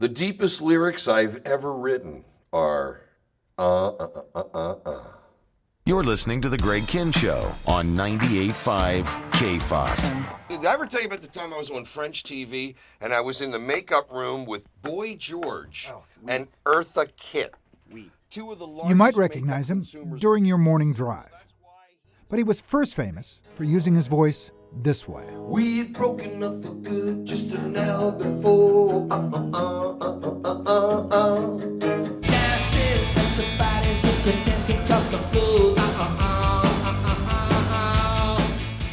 The deepest lyrics I've ever written are, You're listening to The Greg Kihn Show on 98.5 KFOX. Did I ever tell you about the time I was on French TV and I was in the makeup room with Boy George and Eartha Kitt? Two of the largest You might recognize him consumers. during your morning drive. But he was first famous for using his voice this way. We had broken up for good just an hour before.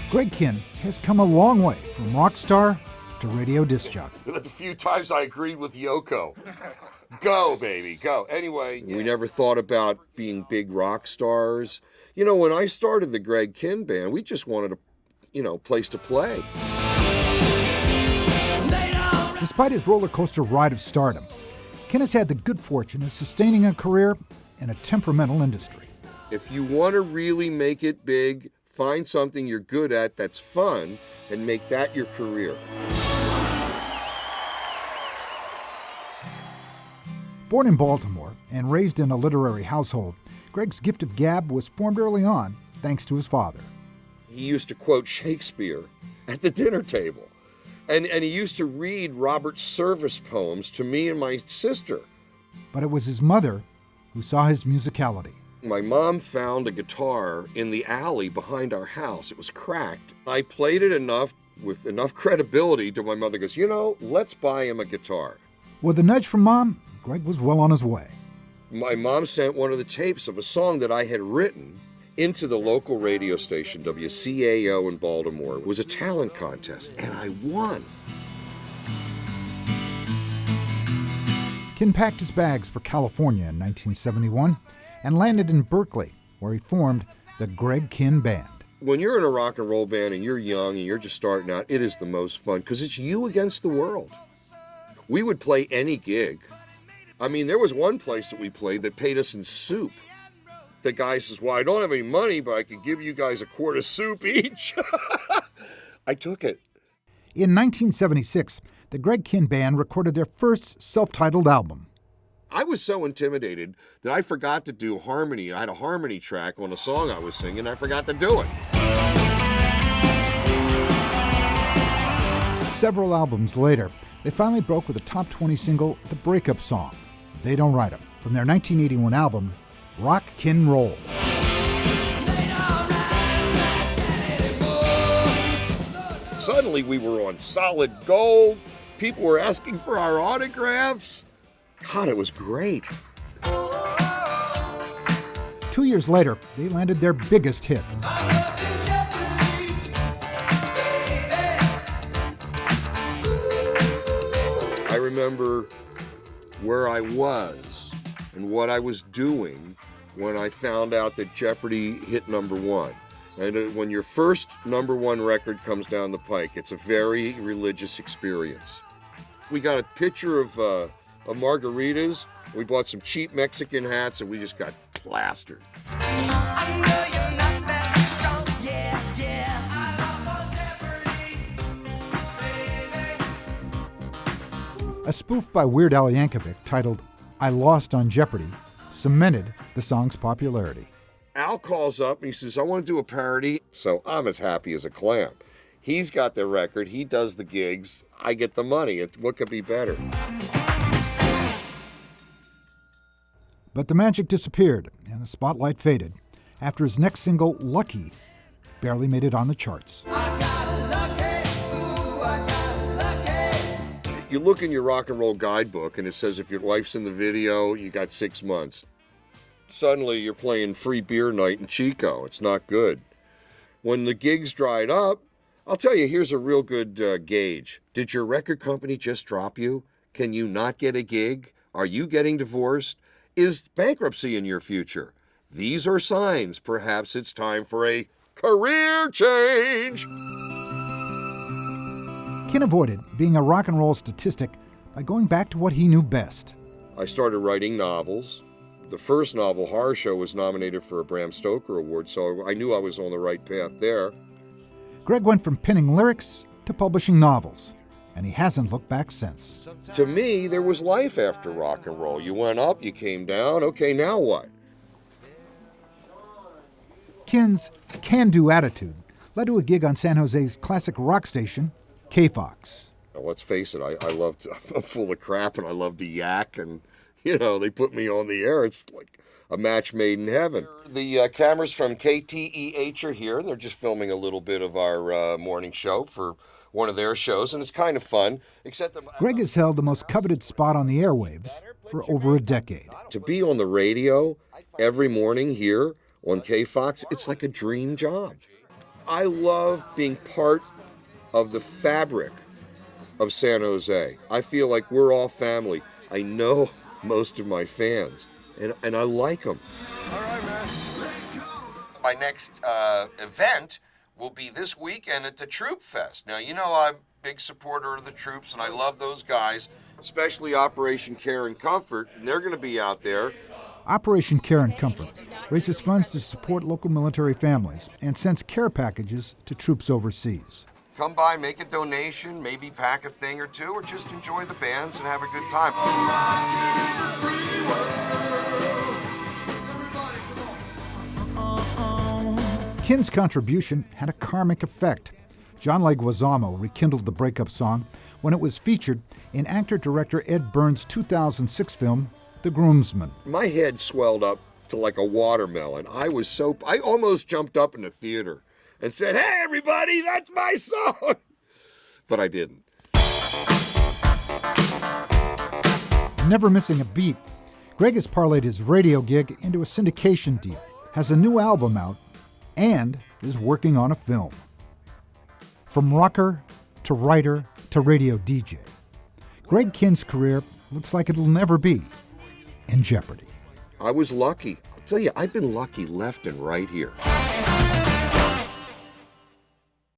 Greg Kihn has come a long way from rock star to radio disc jockey. The few times I agreed with Yoko. Go, baby, go. Anyway, we never thought about being big rock stars. You know, when I started the Greg Kihn Band, we just wanted a, place to play. Despite his roller coaster ride of stardom, Kihn has had the good fortune of sustaining a career in a temperamental industry. If you want to really make it big, find something you're good at that's fun and make that your career. Born in Baltimore and raised in a literary household, Greg's gift of gab was formed early on thanks to his father. He used to quote Shakespeare at the dinner table. And he used to read Robert Service poems to me and my sister. But it was his mother who saw his musicality. My mom found a guitar in the alley behind our house. It was cracked. I played it enough with enough credibility to my mother goes, let's buy him a guitar. With a nudge from Mom, Greg was well on his way. My mom sent one of the tapes of a song that I had written into the local radio station, WCAO in Baltimore. It was a talent contest, and I won. Kihn packed his bags for California in 1971 and landed in Berkeley, where he formed the Greg Kihn Band. When you're in a rock and roll band and you're young and you're just starting out, it is the most fun because it's you against the world. We would play any gig. I mean, there was one place that we played that paid us in soup. The guy says, well, I don't have any money, but I could give you guys a quart of soup each. I took it. In 1976, the Greg Kihn Band recorded their first self-titled album. I was so intimidated that I forgot to do harmony. I had a harmony track on a song I was singing, and I forgot to do it. Several albums later, they finally broke with a top 20 single, the Breakup Song, They Don't Write 'Em, from their 1981 album, RocKihnRoll. Suddenly we were on solid gold. People were asking for our autographs. God, it was great. 2 years later, they landed their biggest hit. I remember where I was and what I was doing when I found out that Jeopardy hit number one. And when your first number one record comes down the pike, it's a very religious experience. We got a picture of margaritas. We bought some cheap Mexican hats, and we just got plastered. A spoof by Weird Al Yankovic titled I Lost on Jeopardy cemented the song's popularity. Al calls up and he says, I want to do a parody. So I'm as happy as a clam. He's got the record. He does the gigs. I get the money. What could be better? But the magic disappeared and the spotlight faded after his next single, Lucky, barely made it on the charts. You look in your rock and roll guidebook and it says if your wife's in the video, you got 6 months. Suddenly you're playing free beer night in Chico. It's not good. When the gigs dried up, I'll tell you, here's a real good gauge. Did your record company just drop you? Can you not get a gig? Are you getting divorced? Is bankruptcy in your future? These are signs. Perhaps it's time for a career change. Kihn avoided being a rock and roll statistic by going back to what he knew best. I started writing novels. The first novel, Horror Show, was nominated for a Bram Stoker Award, so I knew I was on the right path there. Greg went from penning lyrics to publishing novels, and he hasn't looked back since. To me, there was life after rock and roll. You went up, you came down, okay, now what? Kihn's can-do attitude led to a gig on San Jose's classic rock station, KFOX. Now, let's face it, I'm full of crap and I love to yak, and, they put me on the air. It's like a match made in heaven. The cameras from KTEH are here, and they're just filming a little bit of our morning show for one of their shows, and it's kind of fun. Greg has held the most coveted spot on the airwaves for over a decade. To be on the radio every morning here on KFOX, it's like a dream job. I love being part of the fabric of San Jose. I feel like we're all family. I know most of my fans, and I like them. All right, man. My next event will be this weekend at the Troop Fest. Now, I'm a big supporter of the troops, and I love those guys, especially Operation Care and Comfort, and they're going to be out there. Operation Care and Comfort raises funds to support local military families and sends care packages to troops overseas. Come by, make a donation, maybe pack a thing or two, or just enjoy the bands and have a good time. Kihn's contribution had a karmic effect. John Leguizamo rekindled the Breakup Song when it was featured in actor-director Ed Burns' 2006 film, The Groomsman. My head swelled up to like a watermelon. I almost jumped up in the theater and said, "Hey, everybody, that's my song!" But I didn't. Never missing a beat, Greg has parlayed his radio gig into a syndication deal, has a new album out, and is working on a film. From rocker to writer to radio DJ, Greg Kihn's career looks like it'll never be in jeopardy. I was lucky. I'll tell you, I've been lucky left and right here.